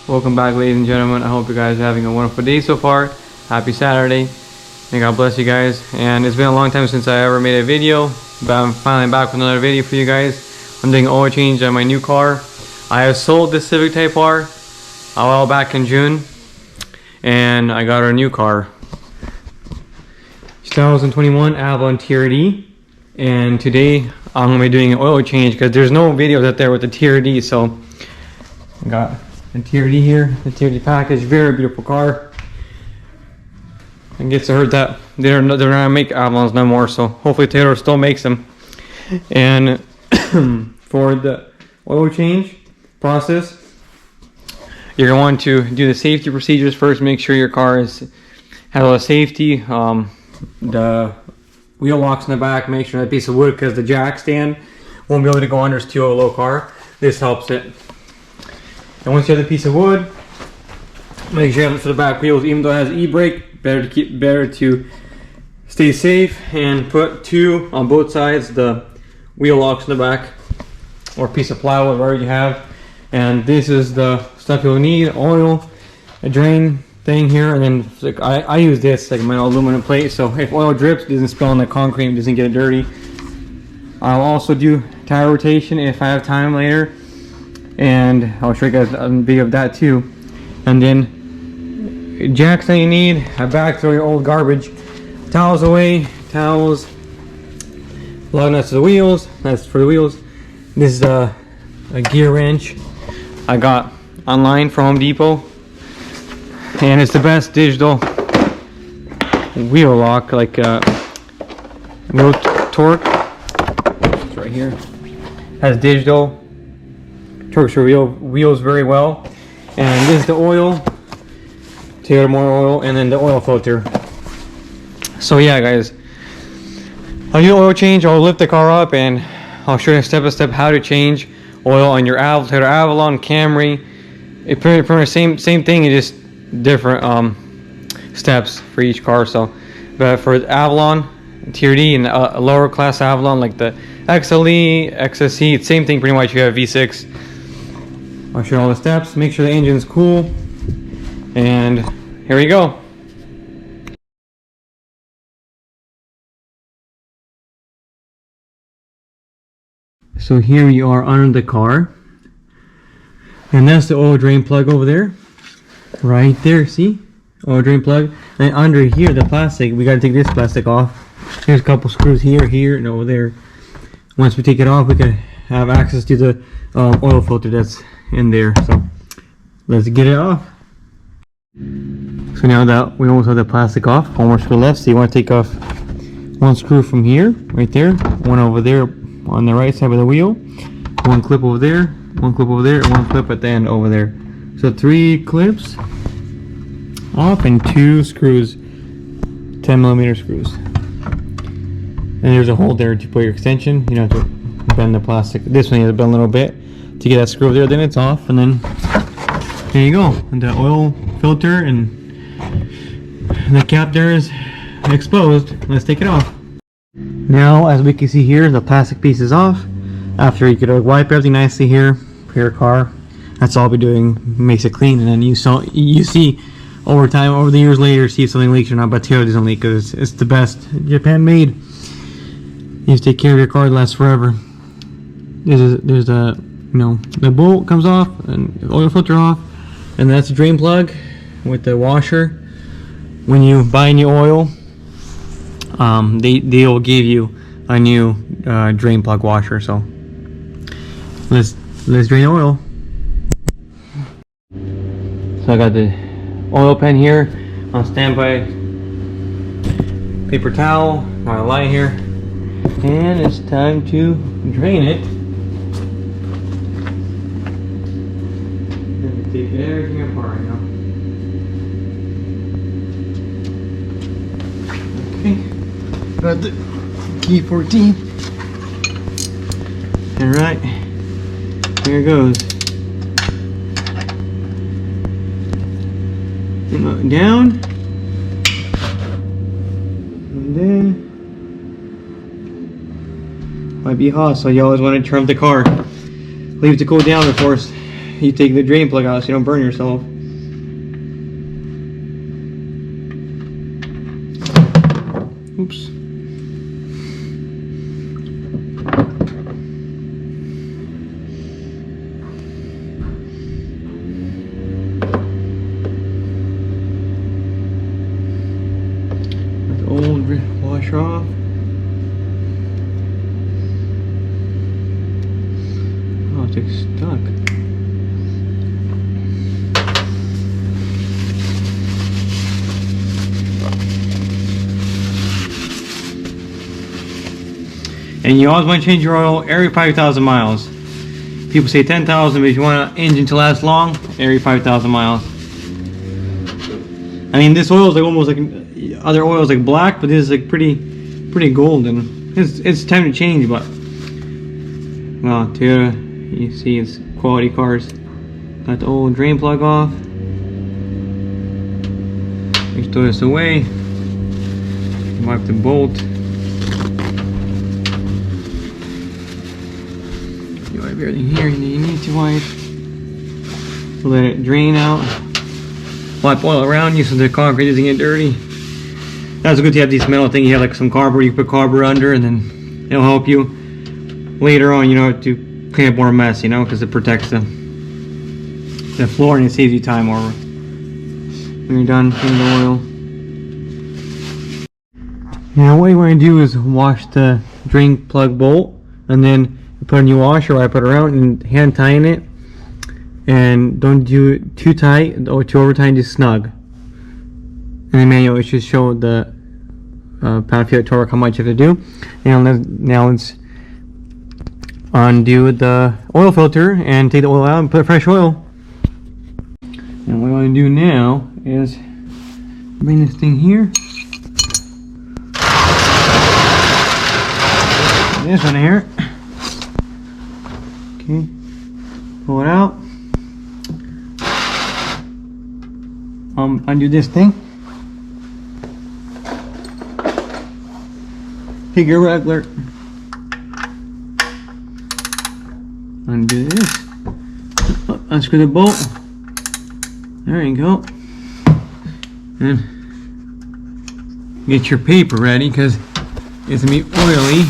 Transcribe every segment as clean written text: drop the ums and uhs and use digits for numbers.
Welcome back, ladies and gentlemen. I hope you guys are having a wonderful day so far. Happy Saturday. May God bless you guys. And it's been a long time since I ever made a video, but I'm finally back with another video for you guys. I'm doing oil change on my new car. I have sold this Civic Type R a while back in June, and I got our new car, 2021 Avalon TRD. And today I'm gonna be doing an oil change because there's no videos out there with the TRD. So I got the TRD here, the TRD package. Very beautiful car. I guess I heard that they're not gonna make Avalons no more, so hopefully Toyota still makes them. And for the oil change process, you're gonna want to do the safety procedures first. Make sure your car has all the safety. The wheel locks in the back. Make sure that piece of wood, because the jack stand won't be able to go under. It's too low car. This helps it. And once you have the piece of wood, make sure you have it for the back wheels. Even though it has e-brake, better to stay safe and put two on both sides. The wheel locks in the back, or piece of plywood, whatever you have. And this is the stuff you'll need: oil, a drain thing here, and then like I use this like my aluminum plate, so if oil drips, it doesn't spill on the concrete, it doesn't get dirty. I'll also do tire rotation if I have time later, and I'll show you guys a video of that too. And then jacks that you need, a bag, throw your old garbage, towels away, towels, lug nuts to the wheels, that's for the wheels. This is a gear wrench I got online from Home Depot, and it's the best digital wheel lock, like wheel torque. It's right here. Has digital, torques your wheels very well. And this is the oil, Toyota more oil, and then the oil filter. So yeah, guys, I'll do oil change. I'll lift the car up and I'll show you step by step how to change oil on your Toyota Avalon, Camry. It's pretty much same thing, it's just different steps for each car. So, but for the Avalon TRD and a lower class Avalon like the XLE, XSE, it's same thing pretty much. You have V6. I'll show you all the steps. Make sure the engine's cool, and here we go. So here we are under the car, and that's the oil drain plug over there. Right there, see? Oil drain plug. And under here, the plastic, we gotta take this plastic off. There's a couple screws here, and over there. Once we take it off, we can have access to the oil filter that's in there. So let's get it off. So now that we almost have the plastic off, one more screw left. So you want to take off one screw from here, right there, one over there on the right side of the wheel, one clip over there, one clip over there, and one clip at the end over there. So 3 clips off and 2 screws, 10mm screws. And there's a hole there to put your extension. You don't have to bend the plastic. This one you have to bend a little bit to get that screw there. Then it's off, and then there you go. And the oil filter and the cap there is exposed. Let's take it off. Now, as we can see here, the plastic piece is off. After you could wipe everything nicely here for your car. That's all I'll be doing. Makes it clean, and then you see over time, over the years later, see if something leaks or not. But Toyota doesn't leak because it's the best, Japan made. You just take care of your car, it lasts forever. There's a the bolt comes off and the oil filter off, and that's a drain plug with the washer. When you buy new oil, they will give you a new drain plug washer. So let's drain oil. So I got the oil pen here on standby, paper towel, my line here, and it's time to drain it. Take everything apart now. Okay, got the key 14. All right, here it goes. Down, and then might be hot, so you always want to turn up the car. Leave it to cool down before you take the drain plug out so you don't burn yourself. Oops. Let the old washer off. Oh, it's stuck. And you always want to change your oil every 5,000 miles. People say 10,000, but if you want an engine to last long, every 5,000 miles. I mean, this oil is like almost like other oils like black, but this is like pretty golden. It's time to change, but well, Toyota, you see, it's quality cars. Got the old drain plug off. Just throw this away. Wipe the bolt. You wipe everything here you need to wipe. Let it drain out. Wipe oil around you so the concrete doesn't get dirty. That's good to have these metal things. You have like some cardboard, you can put cardboard under, and then it'll help you later on, you know, to clean up more mess, you know, because it protects the floor and it saves you time over when you're done cleaning the oil. Now what you want to do is wash the drain plug bolt, and then you put a new washer, wipe it around and hand tying it, and don't do it too tight or too over tight, just snug. And the manual it should show the pound-feet torque, how much you have to do. Now let's undo the oil filter and take the oil out and put fresh oil. And what I want to do now is bring this thing here. This one here. Okay. Pull it out. Undo this thing. Take your regular. Undo this. Unscrew the bolt. There you go. And get your paper ready because it's gonna be oily.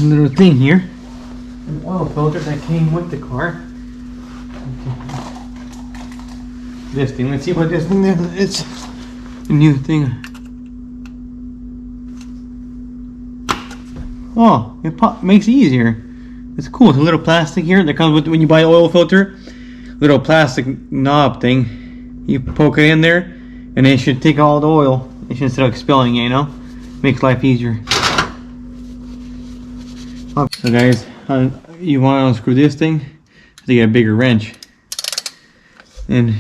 Little thing here, an oil filter that came with the car. This thing, let's see what this thing is. It's a new thing. Oh, it makes it easier. It's cool. It's a little plastic here that comes with when you buy an oil filter. Little plastic knob thing. You poke it in there, and it should take all the oil. It should, instead of expelling it, you know, makes life easier. So guys, you want to unscrew this thing to get a bigger wrench, and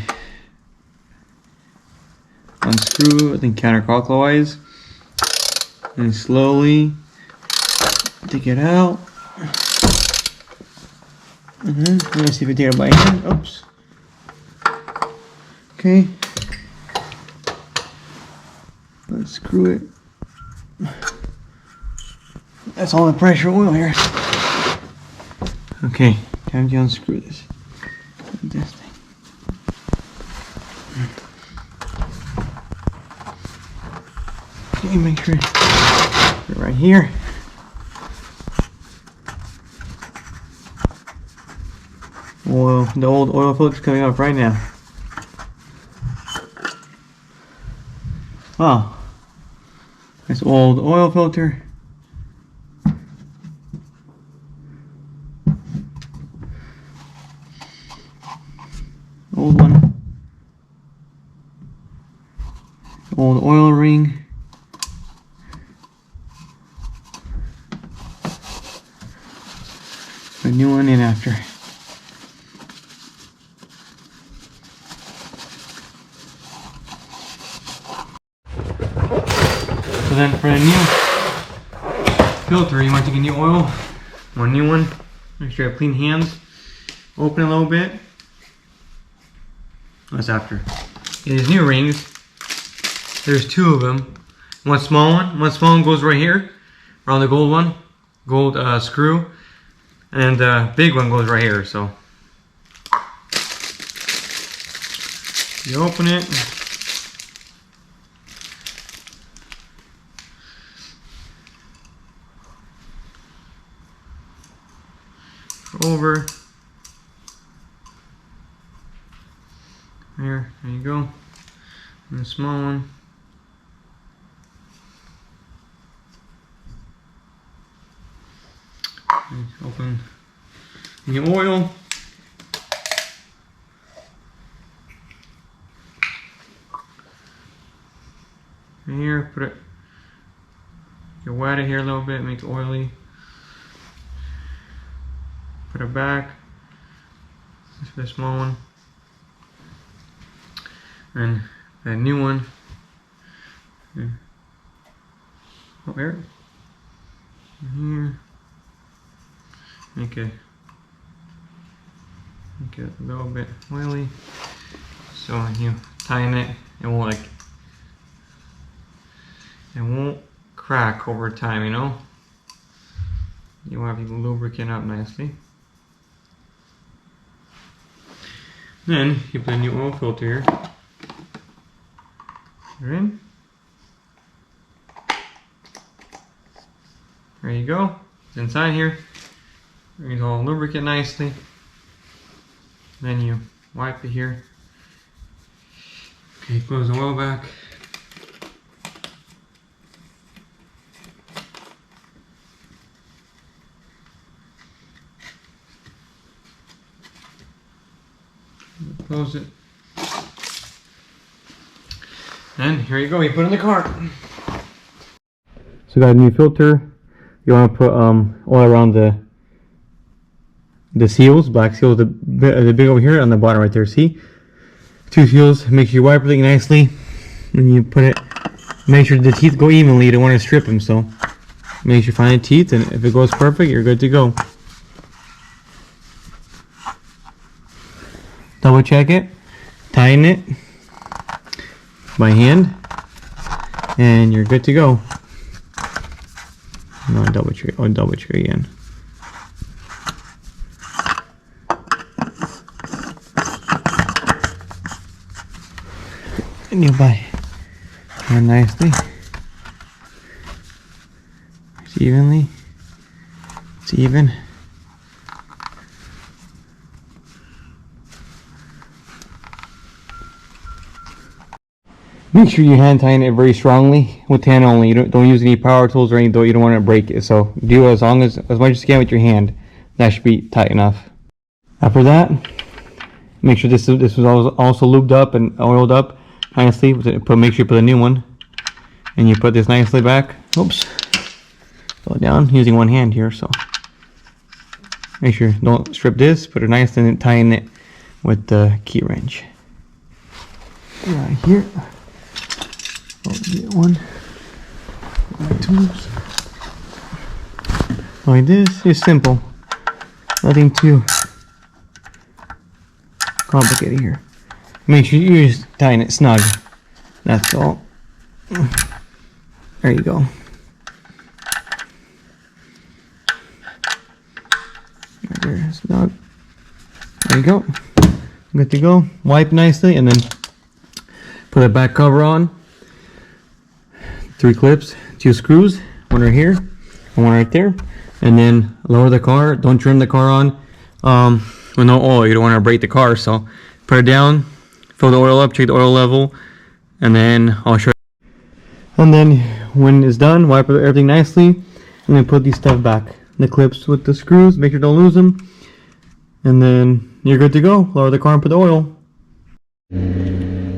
unscrew, I think counterclockwise, and slowly take it out. Let me see if I take it by hand. Oops. Okay. Let's screw it. That's all the pressure oil here. Okay, time to unscrew this. This thing. Okay, make sure it's right here. Oil, the old oil filter is coming off right now. Oh, this old oil filter. Old one. Old oil ring. A new one in after. So then for a new filter, you want to take a new oil, one new one, Make sure you have clean hands. Open a little bit. That's after. These new rings. There's 2 of them. One small one goes right here, around the gold one, gold screw, and the big one goes right here. So you open it. Over. There you go. And the small one. And open the oil. And here, put it. You wet it here a little bit, make it oily. Put it back. This is the small one. And that new one. Oh, there. Here. Make it a little bit oily. So when you tighten it, it won't crack over time, you know? You want to lubricate up nicely. Then you put a new oil filter here. You're in. There you go. It's inside here. It's all lubricate nicely. Then you wipe it here. Okay, close the oil back. Close it. And here you go, you put it in the car. So got a new filter. You want to put oil around the seals, black seals, the big over here on the bottom right there. See, 2 seals. Make sure you wipe everything nicely. When you put it, make sure the teeth go evenly. You don't want to strip them, so make sure you find the teeth, and if it goes perfect, you're good to go. Double check it, tighten it by hand, and you're good to go. No, double check again. And you buy it nicely. It's evenly. It's even. Make sure you hand tighten it very strongly with hand only. You don't use any power tools or anything, though you don't want to break it. So do as much as you can with your hand. That should be tight enough. After that, make sure this was also lubed up and oiled up nicely. Make sure you put a new one, and you put this nicely back. Oops, slow it down using one hand here. So make sure don't strip this. Put it nice and tighten it with the key wrench. Right here. Get one. My tools. Like this. It's simple. Nothing too complicated here. Make sure you just tighten it snug. That's all. There you go. Right there, snug. There you go. Good to go. Wipe nicely and then put a back cover on. 3 clips, 2 screws, one right here, and one right there. And then lower the car. Don't turn the car on with no oil. You don't want to break the car. So put it down, fill the oil up, check the oil level, and then I'll show you. And then when it's done, wipe everything nicely, and then put these stuff back. The clips with the screws, make sure don't lose them. And then you're good to go. Lower the car and put the oil.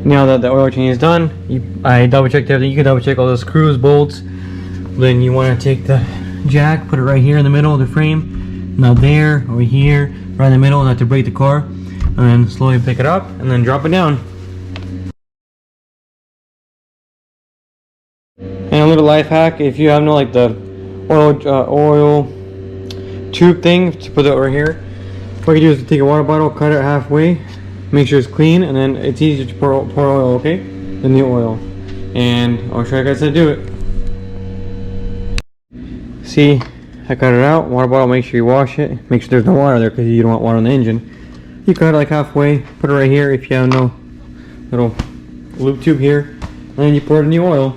Now that the oil change is done, I double checked everything. You can double check all the screws, bolts. Then you want to take the jack, put it right here in the middle of the frame. Now there, over here, right in the middle, not to break the car. And then slowly pick it up and then drop it down. And a little life hack: if you have no the oil tube thing to put it over here. What you do is take a water bottle, cut it halfway, make sure it's clean, and then it's easier to pour oil, okay? Than the oil. And I'll show you guys how to do it. See, I cut it out, water bottle, make sure you wash it. Make sure there's no water there because you don't want water on the engine. You cut it like halfway, put it right here if you have no little loop tube here. And then you pour it in the oil.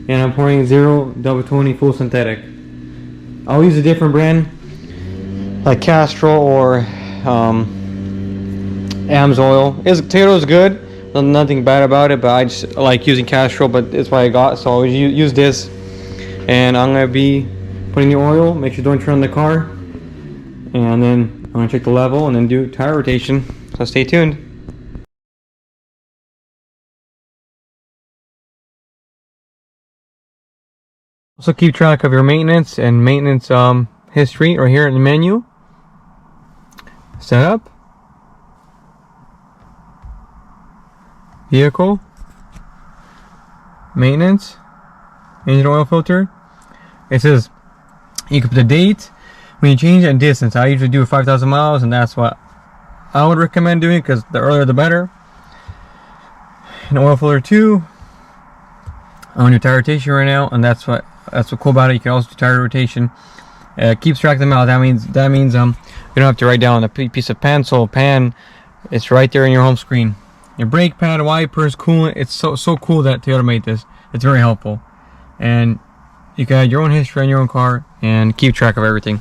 And I'm pouring 0-20 full synthetic. I'll use a different brand, like Castrol or Amsoil. Toyota is good, nothing bad about it, but I just like using Castrol, but it's what I got, so I'll use this. And I'm gonna be putting the oil, make sure you don't turn on the car, and then I'm gonna check the level and then do tire rotation, so stay tuned. Also keep track of your maintenance and maintenance history right here in the menu. Setup, vehicle, maintenance, engine oil filter. It says you can put the date when you change it and distance. I usually do 5,000 miles, and that's what I would recommend doing because the earlier the better. And oil filter 2. I'm on your tire rotation right now, and that's what's cool about it. You can also do tire rotation. Keeps track of them out. That means you don't have to write down a piece of pencil, pen. It's right there in your home screen. Your brake pad, wipers, coolant. It's so cool that Toyota made this. It's very helpful, and you can add your own history on your own car and keep track of everything.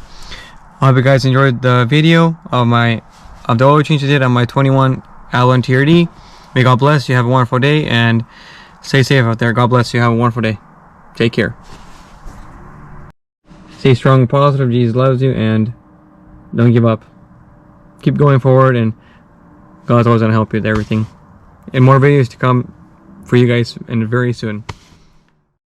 I hope you guys enjoyed the video of the oil change I did on my 21 Avalon TRD. May God bless you. Have a wonderful day and stay safe out there. God bless you. Have a wonderful day. Take care. Stay strong and positive. Jesus loves you, and don't give up. Keep going forward, and God's always going to help you with everything. And more videos to come for you guys and very soon.